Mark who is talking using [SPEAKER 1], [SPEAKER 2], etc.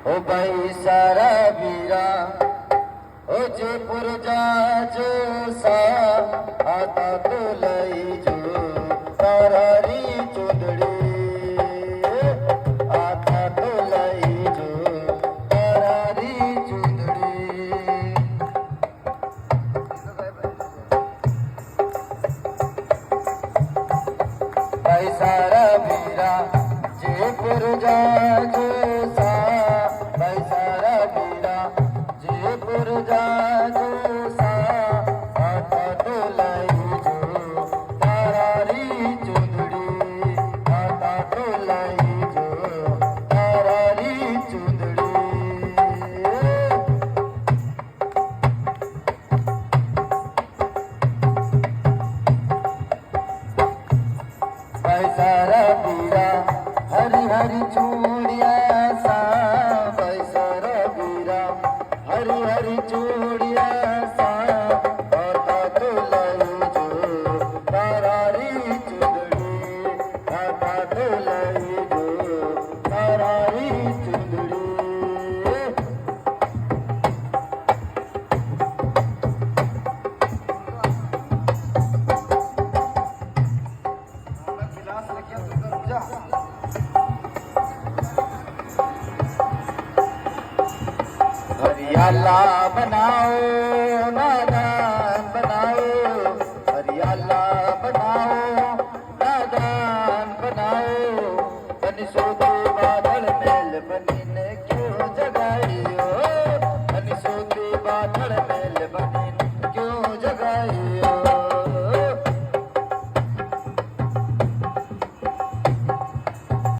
[SPEAKER 1] O by सारा वीरा ओ जयपुर जाजो सा आता तो लई जो तारारी चुंदड़ी आता तो लई जो तारारी चुंदड़ी बाई सारा वीरा जयपुर जाजो सा बाई सारा वीरा जयपुर जाजो सा आता तो लई जो तारारी चुंदड़ी आता तो लई जो तारारी चुंदड़ी बाई सारा वीरा हरी हरी चूड़िया सा बाई सारा वीरा हरी हरी चूड़िया सा आता तो लई जो तारारी चुंदड़ी आता तो लई जो तारारी चुंदड़ी हरियाला बनाओ नादान बनाओ हरियाला बनाओ नादान बनाओ बनिसो